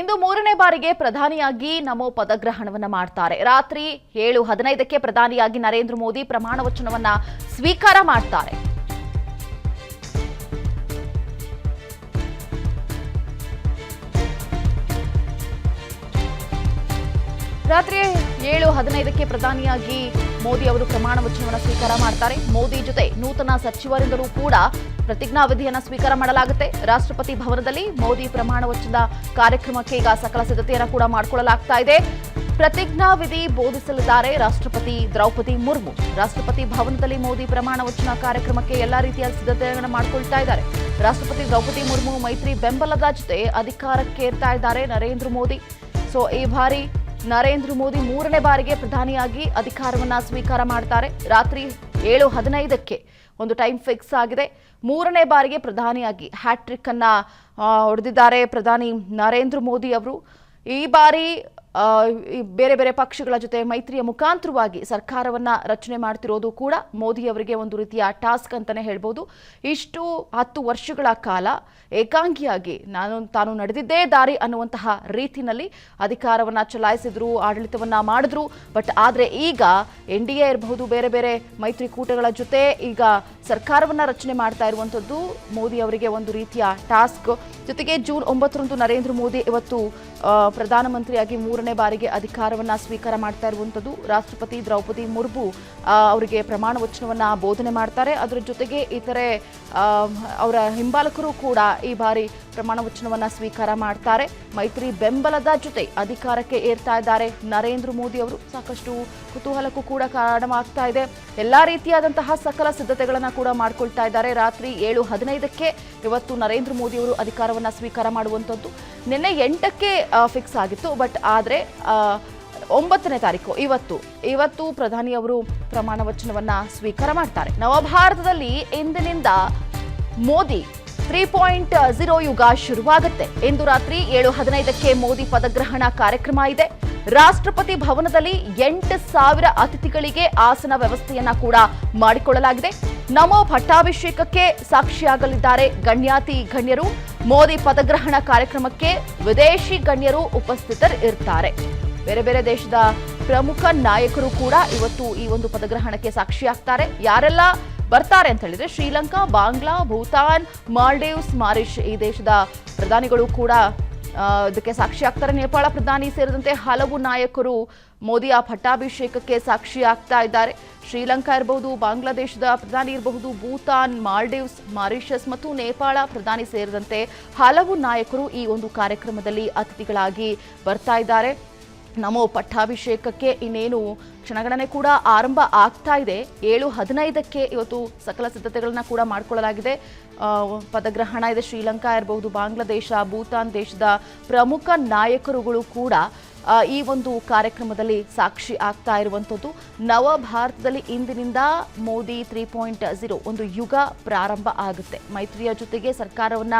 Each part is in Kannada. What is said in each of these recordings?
ಇಂದು ಮೂರನೇ ಬಾರಿಗೆ ಪ್ರಧಾನಿಯಾಗಿ ನಮೋ ಪದಗ್ರಹಣವನ್ನ ಮಾಡ್ತಾರೆ. ರಾತ್ರಿ 7:15ಕ್ಕೆ ಪ್ರಧಾನಿಯಾಗಿ ನರೇಂದ್ರ ಮೋದಿ ಪ್ರಮಾಣ ವಚನವನ್ನ ಸ್ವೀಕಾರ ಮಾಡ್ತಾರೆ. ರಾತ್ರಿ 7:15ಕ್ಕೆ ಪ್ರಧಾನಿಯಾಗಿ ಮೋದಿ ಅವರು ಪ್ರಮಾಣ ವಚನವನ್ನು ಸ್ವೀಕಾರ ಮಾಡ್ತಾರೆ. ಮೋದಿ ಜೊತೆ ನೂತನ ಸಚಿವರಿಂದಲೂ ಕೂಡ ಪ್ರತಿಜ್ಞಾವಿಧಿಯನ್ನು ಸ್ವೀಕಾರ ಮಾಡಲಾಗುತ್ತೆ. ರಾಷ್ಟ್ರಪತಿ ಭವನದಲ್ಲಿ ಮೋದಿ ಪ್ರಮಾಣ ವಚನದ ಕಾರ್ಯಕ್ರಮಕ್ಕೆ ಈಗ ಸಕಲ ಸಿದ್ಧತೆಯನ್ನು ಕೂಡ ಮಾಡಿಕೊಳ್ಳಲಾಗ್ತಾ ಇದೆ. ಪ್ರತಿಜ್ಞಾವಿಧಿ ಬೋಧಿಸಲಿದ್ದಾರೆ ರಾಷ್ಟ್ರಪತಿ ದ್ರೌಪದಿ ಮುರ್ಮು. ರಾಷ್ಟ್ರಪತಿ ಭವನದಲ್ಲಿ ಮೋದಿ ಪ್ರಮಾಣ ವಚನ ಕಾರ್ಯಕ್ರಮಕ್ಕೆ ಎಲ್ಲಾ ರೀತಿಯ ಸಿದ್ಧತೆಗಳನ್ನು ಮಾಡಿಕೊಳ್ತಾ ಇದ್ದಾರೆ. ರಾಷ್ಟ್ರಪತಿ ದ್ರೌಪದಿ ಮುರ್ಮು ಮೈತ್ರಿ ಬೆಂಬಲದ ಜೊತೆ ಅಧಿಕಾರಕ್ಕೆ ಏರ್ತಾ ಇದ್ದಾರೆ ನರೇಂದ್ರ ಮೋದಿ. ಸೊ ಈ ಬಾರಿ ನರೇಂದ್ರ ಮೋದಿ ಮೂರನೇ ಬಾರಿಗೆ ಪ್ರಧಾನಿಯಾಗಿ ಅಧಿಕಾರವನ್ನ ಸ್ವೀಕಾರ ಮಾಡ್ತಾರೆ. ರಾತ್ರಿ 7:15ಕ್ಕೆ ಒಂದು ಟೈಮ್ ಫಿಕ್ಸ್ ಆಗಿದೆ. ಮೂರನೇ ಬಾರಿಗೆ ಪ್ರಧಾನಿಯಾಗಿ ಹ್ಯಾಟ್ರಿಕ್ ಅನ್ನ ಹೊಡೆದಿದ್ದಾರೆ ಪ್ರಧಾನಿ ನರೇಂದ್ರ ಮೋದಿ ಅವರು. ಈ ಬಾರಿ ಬೇರೆ ಬೇರೆ ಪಕ್ಷಗಳ ಜೊತೆ ಮೈತ್ರಿಯ ಮುಖಾಂತರವಾಗಿ ಸರ್ಕಾರವನ್ನ ರಚನೆ ಮಾಡ್ತಿರೋದು ಕೂಡ ಮೋದಿ ಅವರಿಗೆ ಒಂದು ರೀತಿಯ ಟಾಸ್ಕ್ ಅಂತಾನೆ ಹೇಳ್ಬೋದು. ಇಷ್ಟು 10 ವರ್ಷಗಳ ಕಾಲ ಏಕಾಂಗಿಯಾಗಿ ತಾನು ನಡೆದಿದ್ದೇ ದಾರಿ ಅನ್ನುವಂತಹ ರೀತಿಯಲ್ಲಿ ಅಧಿಕಾರವನ್ನ ಚಲಾಯಿಸಿದ್ರು, ಆಡಳಿತವನ್ನ ಮಾಡಿದ್ರು. ಆದ್ರೆ ಈಗ NDA ಇರಬಹುದು, ಬೇರೆ ಬೇರೆ ಮೈತ್ರಿಕೂಟಗಳ ಜೊತೆ ಈಗ ಸರ್ಕಾರವನ್ನ ರಚನೆ ಮಾಡ್ತಾ ಇರುವಂತದ್ದು ಮೋದಿ ಅವರಿಗೆ ಒಂದು ರೀತಿಯ ಟಾಸ್ಕ್. ಜೊತೆಗೆ ಜೂನ್ 9ರಂದು ನರೇಂದ್ರ ಮೋದಿ ಇವತ್ತು ಪ್ರಧಾನಮಂತ್ರಿಯಾಗಿ ಮೂರನೇ ಬಾರಿಗೆ ಅಧಿಕಾರವನ್ನ ಸ್ವೀಕಾರ ಮಾಡ್ತಾ ಇರುವಂತದ್ದು. ರಾಷ್ಟ್ರಪತಿ ದ್ರೌಪದಿ ಮುರ್ಮು ಅವರಿಗೆ ಪ್ರಮಾಣ ವಚನವನ್ನ ಬೋಧನೆ ಮಾಡ್ತಾರೆ. ಅದರ ಜೊತೆಗೆ ಇತರೆ ಅವರ ಹಿಂಬಾಲಕರು ಕೂಡ ಈ ಬಾರಿ ಪ್ರಮಾಣ ವಚನವನ್ನ ಸ್ವೀಕಾರ ಮಾಡ್ತಾರೆ. ಮೈತ್ರಿ ಬೆಂಬಲದ ಜೊತೆ ಅಧಿಕಾರಕ್ಕೆ ಏರ್ತಾ ಇದ್ದಾರೆ ನರೇಂದ್ರ ಮೋದಿ ಅವರು. ಸಾಕಷ್ಟು ಕುತೂಹಲಕ್ಕೂ ಕೂಡ ಕಾರಣವಾಗ್ತಾ ಇದೆ. ಎಲ್ಲಾ ರೀತಿಯಾದಂತಹ ಸಕಲ ಸಿದ್ಧತೆಗಳನ್ನ ಕೂಡ ಮಾಡ್ಕೊಳ್ತಾ ಇದ್ದಾರೆ. ರಾತ್ರಿ 7:15ಕ್ಕೆ ಇವತ್ತು ನರೇಂದ್ರ ಮೋದಿ ಅವರು ಅಧಿಕಾರವನ್ನ ಸ್ವೀಕಾರ ಮಾಡುವಂತದ್ದು. ನಿನ್ನೆ 8ಕ್ಕೆ ಫಿಕ್ಸ್ ಆಗಿತ್ತು. ಆದ್ರೆ 9ನೇ ತಾರೀಕು ಇವತ್ತು ಪ್ರಧಾನಿ ಅವರು ಪ್ರಮಾಣ ವಚನವನ್ನ ಸ್ವೀಕಾರ ಮಾಡ್ತಾರೆ. ನವಭಾರತದಲ್ಲಿ ಇಂದಿನಿಂದ ಮೋದಿ 3.0 ಯುಗ ಶುರುವಾಗುತ್ತೆ. ಇಂದು ರಾತ್ರಿ 7:15ಕ್ಕೆ ಮೋದಿ ಪದಗ್ರಹಣ ಕಾರ್ಯಕ್ರಮ ಇದೆ. ರಾಷ್ಟ್ರಪತಿ ಭವನದಲ್ಲಿ 8,000 ಅತಿಥಿಗಳಿಗೆ ಆಸನ ವ್ಯವಸ್ಥೆಯನ್ನ ಕೂಡ ಮಾಡಿಕೊಳ್ಳಲಾಗಿದೆ. ನಮೋ ಪಟ್ಟಾಭಿಷೇಕಕ್ಕೆ ಸಾಕ್ಷಿಯಾಗಲಿದ್ದಾರೆ ಗಣ್ಯಾತಿ ಗಣ್ಯರು. ಮೋದಿ ಪದಗ್ರಹಣ ಕಾರ್ಯಕ್ರಮಕ್ಕೆ ವಿದೇಶಿ ಗಣ್ಯರು ಉಪಸ್ಥಿತರಿರ್ತಾರೆ. ಬೇರೆ ಬೇರೆ ದೇಶದ ಪ್ರಮುಖ ನಾಯಕರು ಕೂಡ ಇವತ್ತು ಈ ಒಂದು ಪದಗ್ರಹಣಕ್ಕೆ ಸಾಕ್ಷಿಯಾಗ್ತಾರೆ. ಯಾರೆಲ್ಲ ಬರ್ತಾರೆ ಅಂತ ಹೇಳಿದ್ರೆ ಶ್ರೀಲಂಕಾ, ಬಾಂಗ್ಲಾ, ಭೂತಾನ್, ಮಾಲ್ಡೀವ್ಸ್, ಮಾರಿಷ್ ಈ ದೇಶದ ಪ್ರಧಾನಿಗಳು ಕೂಡ ಇದಕ್ಕೆ ಸಾಕ್ಷಿ ಆಗ್ತಾರೆ. ನೇಪಾಳ ಪ್ರಧಾನಿ ಸೇರಿದಂತೆ ಹಲವು ನಾಯಕರು ಮೋದಿಯ ಪಟ್ಟಾಭಿಷೇಕಕ್ಕೆ ಸಾಕ್ಷಿ ಆಗ್ತಾ ಇದ್ದಾರೆ. ಶ್ರೀಲಂಕಾ ಇರಬಹುದು, ಬಾಂಗ್ಲಾದೇಶದ ಪ್ರಧಾನಿ ಇರಬಹುದು, ಭೂತಾನ್, ಮಾಲ್ಡೀವ್ಸ್, ಮಾರಿಷಸ್ ಮತ್ತು ನೇಪಾಳ ಪ್ರಧಾನಿ ಸೇರಿದಂತೆ ಹಲವು ನಾಯಕರು ಈ ಒಂದು ಕಾರ್ಯಕ್ರಮದಲ್ಲಿ ಅತಿಥಿಗಳಾಗಿ ಬರ್ತಾ ಇದ್ದಾರೆ. ನಮೋ ಪಟ್ಟಾಭಿಷೇಕಕ್ಕೆ ಇನ್ನೇನು ಕ್ಷಣಗಣನೆ ಕೂಡ ಆರಂಭ ಆಗ್ತಾ ಇದೆ. 7:15ಕ್ಕೆ ಇವತ್ತು ಸಕಲ ಸಿದ್ಧತೆಗಳನ್ನ ಕೂಡ ಮಾಡಿಕೊಳ್ಳಲಾಗಿದೆ. ಪದಗ್ರಹಣ ಇದೆ. ಶ್ರೀಲಂಕಾ ಇರಬಹುದು, ಬಾಂಗ್ಲಾದೇಶ, ಭೂತಾನ್ ದೇಶದ ಪ್ರಮುಖ ನಾಯಕರುಗಳು ಕೂಡ ಈ ಒಂದು ಕಾರ್ಯಕ್ರಮದಲ್ಲಿ ಸಾಕ್ಷಿ ಆಗ್ತಾ ಇರುವಂಥದ್ದು. ನವ ಭಾರತದಲ್ಲಿ ಇಂದಿನಿಂದ ಮೋದಿ 3.0 ಒಂದು ಯುಗ ಪ್ರಾರಂಭ ಆಗುತ್ತೆ. ಮೈತ್ರಿಯ ಜೊತೆಗೆ ಸರ್ಕಾರವನ್ನ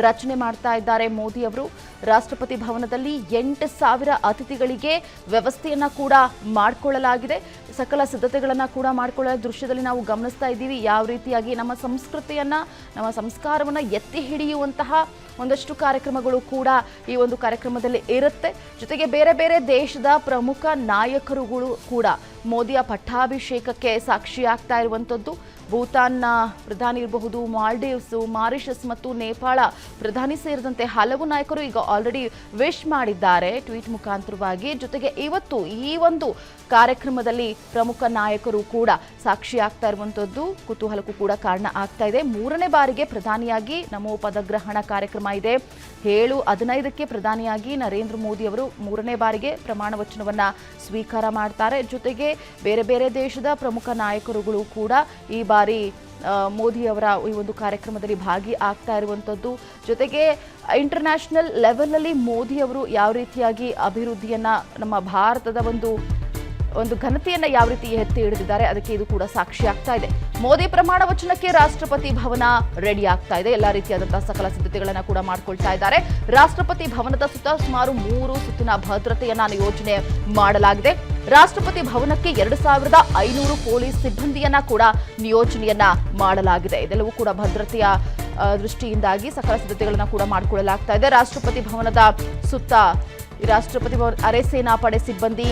ರಚನೆ ಮಾಡ್ತಾ ಇದ್ದಾರೆ ಮೋದಿ ಅವರು. ರಾಷ್ಟ್ರಪತಿ ಭವನದಲ್ಲಿ 8,000 ಅತಿಥಿಗಳಿಗೆ ವ್ಯವಸ್ಥೆಯನ್ನ ಕೂಡ ಮಾಡಿಕೊಳ್ಳಲಾಗಿದೆ. ಸಕಲ ಸಿದ್ಧತೆಗಳನ್ನ ಕೂಡ ಮಾಡಿಕೊಳ್ಳೋ ದೃಶ್ಯದಲ್ಲಿ ನಾವು ಗಮನಿಸ್ತಾ ಇದ್ದೀವಿ. ಯಾವ ರೀತಿಯಾಗಿ ನಮ್ಮ ಸಂಸ್ಕೃತಿಯನ್ನ, ನಮ್ಮ ಸಂಸ್ಕಾರವನ್ನ ಎತ್ತಿ ಹಿಡಿಯುವಂತಹ ಒಂದಷ್ಟು ಕಾರ್ಯಕ್ರಮಗಳು ಕೂಡ ಈ ಒಂದು ಕಾರ್ಯಕ್ರಮದಲ್ಲಿ ಇರುತ್ತೆ. ಜೊತೆಗೆ ಬೇರೆ ಬೇರೆ ದೇಶದ ಪ್ರಮುಖ ನಾಯಕರುಗಳು ಕೂಡ ಮೋದಿಯ ಪಟ್ಟಾಭಿಷೇಕಕ್ಕೆ ಸಾಕ್ಷಿಯಾಗ್ತಾ ಇರುವಂಥದ್ದು. ಭೂತಾನ್ನ ಪ್ರಧಾನಿ ಇರಬಹುದು, ಮಾಲ್ಡೀವ್ಸ್, ಮಾರಿಷಸ್ ಮತ್ತು ನೇಪಾಳ ಪ್ರಧಾನಿ ಸೇರಿದಂತೆ ಹಲವು ನಾಯಕರು ಈಗ ಆಲ್ರೆಡಿ ವಿಶ್ ಮಾಡಿದ್ದಾರೆ ಟ್ವೀಟ್ ಮುಖಾಂತರವಾಗಿ. ಜೊತೆಗೆ ಇವತ್ತು ಈ ಒಂದು ಕಾರ್ಯಕ್ರಮದಲ್ಲಿ ಪ್ರಮುಖ ನಾಯಕರು ಕೂಡ ಸಾಕ್ಷಿಯಾಗ್ತಾ ಇರುವಂಥದ್ದು ಕುತೂಹಲಕ್ಕೂ ಕೂಡ ಕಾರಣ ಆಗ್ತಾ ಇದೆ. ಮೂರನೇ ಬಾರಿಗೆ ಪ್ರಧಾನಿಯಾಗಿ ನಮೋ ಪದಗ್ರಹಣ ಕಾರ್ಯಕ್ರಮ ಇದೆ. 7:15ಕ್ಕೆ ಪ್ರಧಾನಿಯಾಗಿ ನರೇಂದ್ರ ಮೋದಿ ಅವರು ಮೂರನೇ ಬಾರಿಗೆ ಪ್ರಮಾಣ ವಚನವನ್ನ ಸ್ವೀಕಾರ ಮಾಡ್ತಾರೆ. ಜೊತೆಗೆ ಬೇರೆ ಬೇರೆ ದೇಶದ ಪ್ರಮುಖ ನಾಯಕರುಗಳು ಕೂಡ ಈ ಬಾರಿ ಮೋದಿ ಅವರ ಈ ಒಂದು ಕಾರ್ಯಕ್ರಮದಲ್ಲಿ ಭಾಗಿ ಆಗ್ತಾ ಇರುವಂಥದ್ದು. ಜೊತೆಗೆ ಇಂಟರ್ನ್ಯಾಷನಲ್ ಲೆವೆಲ್ನಲ್ಲಿ ಮೋದಿ ಅವರು ಯಾವ ರೀತಿಯಾಗಿ ಅಭಿವೃದ್ಧಿಯನ್ನ, ನಮ್ಮ ಭಾರತದ ಒಂದು ಘನತೆಯನ್ನ ಯಾವ ರೀತಿ ಎತ್ತಿ ಹಿಡಿದಿದ್ದಾರೆ ಅದಕ್ಕೆ ಇದು ಕೂಡ ಸಾಕ್ಷಿ ಆಗ್ತಾ ಇದೆ. ಮೋದಿ ಪ್ರಮಾಣ ವಚನಕ್ಕೆ ರಾಷ್ಟ್ರಪತಿ ಭವನ ರೆಡಿ ಆಗ್ತಾ ಇದೆ. ಎಲ್ಲಾ ರೀತಿಯಾದಂತಹ ಸಕಲ ಸಿದ್ಧತೆಗಳನ್ನ ಕೂಡ ಮಾಡಿಕೊಳ್ತಾ ಇದ್ದಾರೆ. ರಾಷ್ಟ್ರಪತಿ ಭವನದ ಸುತ್ತ ಸುಮಾರು 3 ಸುತ್ತಿನ ಭದ್ರತೆಯನ್ನ ನಿಯೋಜನೆ ಮಾಡಲಾಗಿದೆ. ರಾಷ್ಟ್ರಪತಿ ಭವನಕ್ಕೆ 2500 ಪೊಲೀಸ್ ಸಿಬ್ಬಂದಿಯನ್ನ ಕೂಡ ನಿಯೋಜನೆಯನ್ನ ಮಾಡಲಾಗಿದೆ. ಇದೆಲ್ಲವೂ ಕೂಡ ಭದ್ರತೆಯ ದೃಷ್ಟಿಯಿಂದಾಗಿ ಸಕಲ ಸಿದ್ಧತೆಗಳನ್ನು ಕೂಡ ಮಾಡಿಕೊಳ್ಳಲಾಗ್ತಾ ಇದೆ. ರಾಷ್ಟ್ರಪತಿ ಭವನದ ಸುತ್ತ ರಾಷ್ಟ್ರಪತಿ ಭವನ ಅರೆ ಸೇನಾ ಪಡೆ ಸಿಬ್ಬಂದಿ,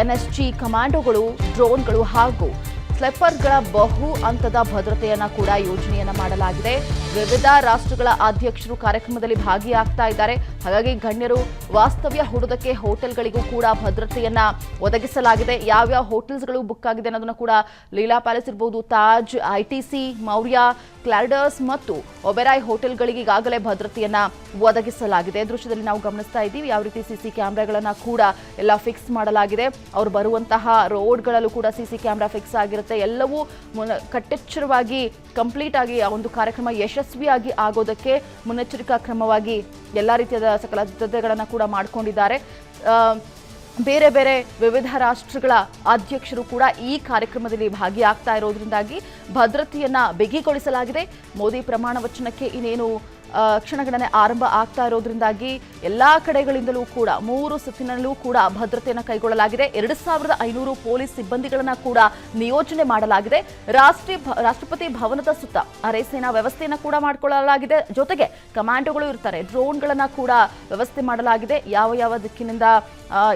ಎನ್ಎಸ್ಜಿ ಕಮಾಂಡೋಗಳು, ಡ್ರೋನ್ಗಳು ಹಾಗೂ ಸ್ಲೆಪರ್ಗಳ ಬಹು ಹಂತದ ಭದ್ರತೆಯನ್ನ ಕೂಡ ಯೋಜನೆಯನ್ನ ಮಾಡಲಾಗಿದೆ. ವಿವಿಧ ರಾಷ್ಟ್ರಗಳ ಅಧ್ಯಕ್ಷರು ಕಾರ್ಯಕ್ರಮದಲ್ಲಿ ಭಾಗಿಯಾಗ್ತಾ ಇದ್ದಾರೆ. ಹಾಗಾಗಿ ಗಣ್ಯರು ವಾಸ್ತವ್ಯ ಹೂಡೋದಕ್ಕೆ ಹೋಟೆಲ್ಗಳಿಗೂ ಕೂಡ ಭದ್ರತೆಯನ್ನ ಒದಗಿಸಲಾಗಿದೆ. ಯಾವ್ಯಾವ ಹೋಟೆಲ್ಸ್ಗಳು ಬುಕ್ ಆಗಿದೆ ಅನ್ನೋದನ್ನ ಕೂಡ ಲೀಲಾ ಪ್ಯಾಲೇಸ್ ಇರಬಹುದು, ತಾಜ್, ಐಟಿಸಿ, ಮೌರ್ಯ, ಕ್ಲಾರಿಡಸ್ ಮತ್ತು ಒಬೆರಾಯ್ ಹೋಟೆಲ್ಗಳಿಗೆ ಈಗಾಗಲೇ ಭದ್ರತೆಯನ್ನ ಒದಗಿಸಲಾಗಿದೆ. ದೃಶ್ಯದಲ್ಲಿ ನಾವು ಗಮನಿಸ್ತಾ ಇದ್ದೀವಿ ಯಾವ ರೀತಿ ಸಿಸಿ ಕ್ಯಾಮೆರಾಗಳನ್ನ ಕೂಡ ಎಲ್ಲ ಫಿಕ್ಸ್ ಮಾಡಲಾಗಿದೆ. ಅವರು ಬರುವಂತಹ ರೋಡ್ಗಳಲ್ಲೂ ಕೂಡ ಸಿಸಿ ಕ್ಯಾಮೆರಾ ಫಿಕ್ಸ್ ಆಗಿರುತ್ತೆ. ಎಲ್ಲವೂ ಕಟ್ಟೆಚ್ಚರವಾಗಿ ಕಂಪ್ಲೀಟ್ ಆಗಿ ಆ ಒಂದು ಕಾರ್ಯಕ್ರಮ ಯಶಸ್ವಿಯಾಗಿ ಆಗೋದಕ್ಕೆ ಮುನ್ನೆಚ್ಚರಿಕಾ ಕ್ರಮವಾಗಿ ಎಲ್ಲ ರೀತಿಯಾದ ಸಕಲ ಸಿದ್ಧತೆಗಳನ್ನು ಕೂಡ ಮಾಡಿಕೊಂಡಿದ್ದಾರೆ. ಬೇರೆ ಬೇರೆ ವಿವಿಧ ರಾಷ್ಟ್ರಗಳ ಅಧ್ಯಕ್ಷರು ಕೂಡ ಈ ಕಾರ್ಯಕ್ರಮದಲ್ಲಿ ಭಾಗಿಯಾಗ್ತಾ ಇರೋದ್ರಿಂದಾಗಿ ಭದ್ರತೆಯನ್ನ ಬಿಗಿಗೊಳಿಸಲಾಗಿದೆ. ಮೋದಿ ಪ್ರಮಾಣ ವಚನಕ್ಕೆ ಇನ್ನೇನು ಕ್ಷಣಗಣನೆ ಆರಂಭ ಆಗ್ತಾ ಇರೋದ್ರಿಂದಾಗಿ ಎಲ್ಲಾ ಕಡೆಗಳಿಂದಲೂ ಕೂಡ 3 ಸುತ್ತಿನಲ್ಲೂ ಕೂಡ ಭದ್ರತೆಯನ್ನು ಕೈಗೊಳ್ಳಲಾಗಿದೆ. 2500 ಪೊಲೀಸ್ ಸಿಬ್ಬಂದಿಗಳನ್ನ ಕೂಡ ನಿಯೋಜನೆ ಮಾಡಲಾಗಿದೆ. ರಾಷ್ಟ್ರಪತಿ ಭವನದ ಸುತ್ತ ಅರೆ ಸೇನಾ ವ್ಯವಸ್ಥೆಯನ್ನ ಕೂಡ ಮಾಡಿಕೊಳ್ಳಲಾಗಿದೆ. ಜೊತೆಗೆ ಕಮಾಂಡೋಗಳು ಇರ್ತಾರೆ, ಡ್ರೋನ್ಗಳನ್ನ ಕೂಡ ವ್ಯವಸ್ಥೆ ಮಾಡಲಾಗಿದೆ. ಯಾವ ದಿಕ್ಕಿನಿಂದ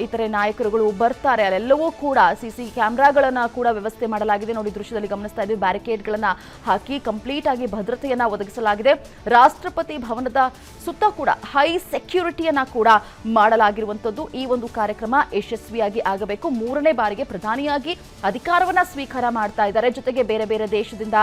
ಇತರೆ ನಾಯಕರುಗಳು ಬರ್ತಾರೆ ಅಲ್ಲೆಲ್ಲವೂ ಕೂಡ ಸಿಸಿ ಕ್ಯಾಮೆರಾಗಳನ್ನ ಕೂಡ ವ್ಯವಸ್ಥೆ ಮಾಡಲಾಗಿದೆ. ನೋಡಿ ದೃಶ್ಯದಲ್ಲಿ ಗಮನಿಸ್ತಾ ಇದ್ದೀವಿ, ಬ್ಯಾರಿಕೇಡ್ಗಳನ್ನ ಹಾಕಿ ಕಂಪ್ಲೀಟ್ ಆಗಿ ಭದ್ರತೆಯನ್ನ ಒದಗಿಸಲಾಗಿದೆ. ರಾಷ್ಟ್ರಪತಿ ಭವನದ ಸುತ್ತ ಕೂಡ ಹೈ ಸೆಕ್ಯೂರಿಟಿಯನ್ನ ಕೂಡ ಮಾಡಲಾಗಿರುವಂತದ್ದು. ಈ ಒಂದು ಕಾರ್ಯಕ್ರಮ ಯಶಸ್ವಿಯಾಗಿ ಆಗಬೇಕು. 3ನೇ ಬಾರಿಗೆ ಪ್ರಧಾನಿಯಾಗಿ ಅಧಿಕಾರವನ್ನ ಸ್ವೀಕಾರ ಮಾಡ್ತಾ ಇದ್ದಾರೆ. ಜೊತೆಗೆ ಬೇರೆ ಬೇರೆ ದೇಶದಿಂದ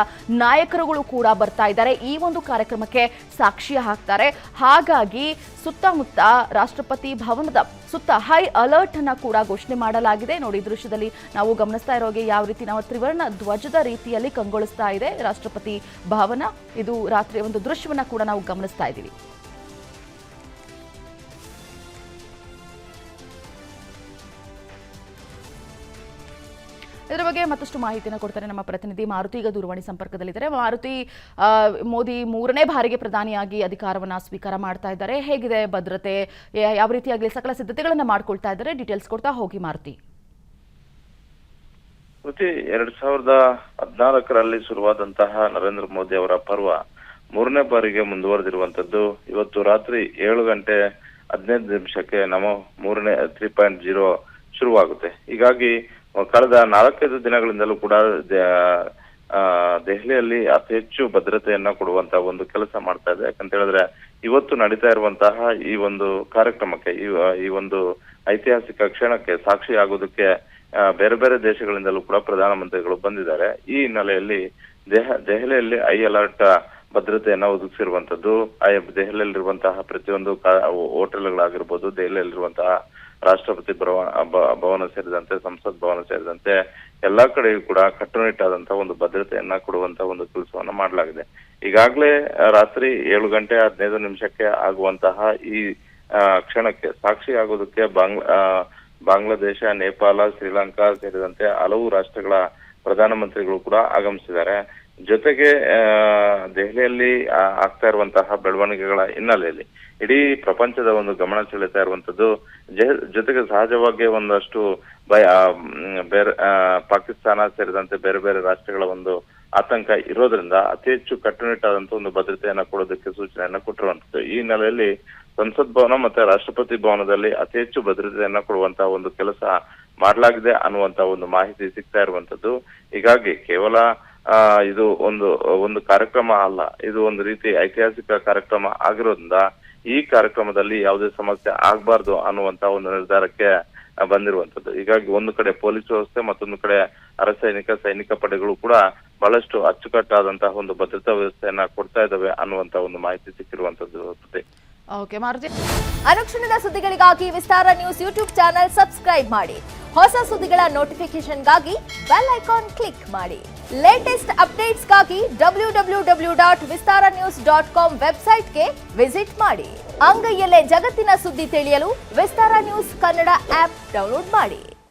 ನಾಯಕರುಗಳು ಕೂಡ ಬರ್ತಾ ಇದ್ದಾರೆ. ಈ ಒಂದು ಕಾರ್ಯಕ್ರಮಕ್ಕೆ ಸಾಕ್ಷಿ ಹಾಕ್ತಾರೆ. ಹಾಗಾಗಿ ಸುತ್ತಮುತ್ತ ರಾಷ್ಟ್ರಪತಿ ಭವನದ ಸುತ್ತ ಹೈ ಅಲರ್ಟ್ ಅನ್ನ ಕೂಡ ಘೋಷಣೆ ಮಾಡಲಾಗಿದೆ. ನೋಡಿ ದೃಶ್ಯದಲ್ಲಿ ನಾವು ಗಮನಿಸ್ತಾ ಇರೋಗೆ ಯಾವ ರೀತಿ ನಾವು ತ್ರಿವರ್ಣ ಧ್ವಜದ ರೀತಿಯಲ್ಲಿ ಕಂಗೊಳಿಸ್ತಾ ಇದೆ ರಾಷ್ಟ್ರಪತಿ ಭವನ. ಇದು ರಾತ್ರಿಯ ಒಂದು ದೃಶ್ಯವನ್ನ ಕೂಡ ನಾವು ಗಮನಿಸ್ತಾ ಇದ್ದೀವಿ. ಇದರ ಬಗ್ಗೆ ಮತ್ತಷ್ಟು ಮಾಹಿತಿಯನ್ನು ಕೊಡ್ತಾರೆ ನಮ್ಮ ಪ್ರತಿನಿಧಿ ಮಾರುತಿ. ಈಗ ದೂರವಾಣಿ ಸಂಪರ್ಕದಲ್ಲಿದ್ದಾರೆ. ಮಾರುತಿ, ಮೋದಿ 3ನೇ ಬಾರಿಗೆ ಪ್ರಧಾನಿಯಾಗಿ ಅಧಿಕಾರವನ್ನ ಸ್ವೀಕಾರ ಮಾಡ್ತಾ ಇದ್ದಾರೆ. ಹೇಗಿದೆ ಭದ್ರತೆ, ಯಾವ ರೀತಿಯಾಗಿ ಸಕಲ ಸಿದ್ಧತೆಗಳನ್ನ ಮಾಡ್ಕೊಳ್ತಾ ಇದ್ದಾರೆ, ಡೀಟೇಲ್ಸ್ ಕೊಡ್ತಾ ಹೋಗಿ ಮಾರುತಿ. 2014ರಲ್ಲಿ ಶುರುವಾದಂತಹ ನರೇಂದ್ರ ಮೋದಿ ಅವರ ಪರ್ವ 3ನೇ ಬಾರಿಗೆ ಮುಂದುವರೆದಿರುವಂತದ್ದು. ಇವತ್ತು ರಾತ್ರಿ 7:15 ನಮ್ಮ 3.0 ಶುರುವಾಗುತ್ತೆ. ಹೀಗಾಗಿ ಕಳೆದ 4-5 ದಿನಗಳಿಂದಲೂ ಕೂಡ ದೆಹಲಿಯಲ್ಲಿ ಅತಿ ಹೆಚ್ಚು ಭದ್ರತೆಯನ್ನ ಕೊಡುವಂತಹ ಒಂದು ಕೆಲಸ ಮಾಡ್ತಾ ಇದೆ. ಯಾಕಂತ ಹೇಳಿದ್ರೆ ಇವತ್ತು ನಡೀತಾ ಇರುವಂತಹ ಈ ಒಂದು ಕಾರ್ಯಕ್ರಮಕ್ಕೆ, ಈ ಒಂದು ಐತಿಹಾಸಿಕ ಕ್ಷಣಕ್ಕೆ ಸಾಕ್ಷಿ ಆಗೋದಕ್ಕೆ ಬೇರೆ ಬೇರೆ ದೇಶಗಳಿಂದಲೂ ಕೂಡ ಪ್ರಧಾನಮಂತ್ರಿಗಳು ಬಂದಿದ್ದಾರೆ. ಈ ಹಿನ್ನೆಲೆಯಲ್ಲಿ ದೆಹಲಿಯಲ್ಲಿ ಹೈ ಅಲರ್ಟ್ ಭದ್ರತೆಯನ್ನ ಒದಗಿಸಿರುವಂತದ್ದು. ದೆಹಲಿಯಲ್ಲಿರುವಂತಹ ಪ್ರತಿಯೊಂದು ಹೋಟೆಲ್ಗಳಾಗಿರ್ಬೋದು, ದೆಹಲಿಯಲ್ಲಿರುವಂತಹ ರಾಷ್ಟ್ರಪತಿ ಭವನ ಸೇರಿದಂತೆ, ಸಂಸತ್ ಭವನ ಸೇರಿದಂತೆ ಎಲ್ಲಾ ಕಡೆಯೂ ಕೂಡ ಕಟ್ಟುನಿಟ್ಟಾದಂತಹ ಒಂದು ಭದ್ರತೆಯನ್ನ ಕೊಡುವಂತಹ ಒಂದು ಕೆಲಸವನ್ನ ಮಾಡಲಾಗಿದೆ. ಈಗಾಗಲೇ ರಾತ್ರಿ 7:15 ಆಗುವಂತಹ ಈ ಕ್ಷಣಕ್ಕೆ ಸಾಕ್ಷಿ ಆಗೋದಕ್ಕೆ ಬಾಂಗ್ಲಾದೇಶ, ನೇಪಾಳ, ಶ್ರೀಲಂಕಾ ಸೇರಿದಂತೆ ಹಲವು ರಾಷ್ಟ್ರಗಳ ಪ್ರಧಾನಮಂತ್ರಿಗಳು ಕೂಡ ಆಗಮಿಸಿದ್ದಾರೆ. ಜೊತೆಗೆ ದೆಹಲಿಯಲ್ಲಿ ಆಗ್ತಾ ಇರುವಂತಹ ಬೆಳವಣಿಗೆಗಳ ಹಿನ್ನೆಲೆಯಲ್ಲಿ ಇಡೀ ಪ್ರಪಂಚದ ಒಂದು ಗಮನ ಸೆಳೀತಾ ಇರುವಂತದ್ದು. ಜೊತೆಗೆ ಸಹಜವಾಗಿ ಒಂದಷ್ಟು ಬೇರೆ ಪಾಕಿಸ್ತಾನ ಸೇರಿದಂತೆ ಬೇರೆ ಬೇರೆ ರಾಷ್ಟ್ರಗಳ ಒಂದು ಆತಂಕ ಇರೋದ್ರಿಂದ ಅತಿ ಹೆಚ್ಚು ಕಟ್ಟುನಿಟ್ಟಾದಂತಹ ಒಂದು ಭದ್ರತೆಯನ್ನ ಕೊಡೋದಕ್ಕೆ ಸೂಚನೆಯನ್ನ ಕೊಟ್ಟಿರುವಂತದ್ದು. ಈ ಹಿನ್ನೆಲೆಯಲ್ಲಿ ಸಂಸತ್ ಭವನ ಮತ್ತೆ ರಾಷ್ಟ್ರಪತಿ ಭವನದಲ್ಲಿ ಅತಿ ಹೆಚ್ಚು ಭದ್ರತೆಯನ್ನ ಕೊಡುವಂತಹ ಒಂದು ಕೆಲಸ ಮಾಡಲಾಗಿದೆ ಅನ್ನುವಂತ ಒಂದು ಮಾಹಿತಿ ಸಿಗ್ತಾ ಇರುವಂತದ್ದು. ಹೀಗಾಗಿ ಕೇವಲ ಇದು ಒಂದು ಕಾರ್ಯಕ್ರಮ ಅಲ್ಲ, ಇದು ಒಂದು ರೀತಿ ಐತಿಹಾಸಿಕ ಕಾರ್ಯಕ್ರಮ ಆಗಿರೋದ್ರಿಂದ ಈ ಕಾರ್ಯಕ್ರಮದಲ್ಲಿ ಯಾವುದೇ ಸಮಸ್ಯೆ ಆಗ್ಬಾರ್ದು ಅನ್ನುವಂತ ಒಂದು ನಿರ್ಧಾರಕ್ಕೆ ಬಂದಿರುವಂತದ್ದು. ಹೀಗಾಗಿ ಒಂದು ಕಡೆ ಪೊಲೀಸ್ ವ್ಯವಸ್ಥೆ, ಮತ್ತೊಂದು ಕಡೆ ಸೈನಿಕ ಪಡೆಗಳು ಕೂಡ ಬಹಳಷ್ಟು ಅಚ್ಚುಕಟ್ಟಾದಂತಹ ಒಂದು ಭದ್ರತಾ ವ್ಯವಸ್ಥೆಯನ್ನ ಕೊಡ್ತಾ ಇದ್ದಾವೆ ಅನ್ನುವಂತ ಒಂದು ಮಾಹಿತಿ ಸಿಕ್ಕಿರುವಂತದ್ದು. ಅನುಕ್ಷಣದ ಸುದ್ದಿಗಳಿಗಾಗಿ ವಿಸ್ತಾರ ನ್ಯೂಸ್ ಯೂಟ್ಯೂಬ್ ಚಾನೆಲ್ ಸಬ್ಸ್ಕ್ರೈಬ್ ಮಾಡಿ. ಹೊಸ ಸುದ್ದಿಗಳ ನೋಟಿಫಿಕೇಶನ್ಗಾಗಿ ಬೆಲ್ ಐಕಾನ್ ಕ್ಲಿಕ್ ಮಾಡಿ. ಲೇಟೆಸ್ಟ್ ಅಪ್ಡೇಟ್ಸ್ಗಾಗಿ www.vistaranews.com ವೆಬ್ಸೈಟ್ಗೆ ವಿಸಿಟ್ ಮಾಡಿ. ಅಂಗೈಯಲ್ಲೇ ಜಗತ್ತಿನ ಸುದ್ದಿ ತಿಳಿಯಲು ವಿಸ್ತಾರ ನ್ಯೂಸ್ ಕನ್ನಡ ಆಪ್ ಡೌನ್ಲೋಡ್ ಮಾಡಿ.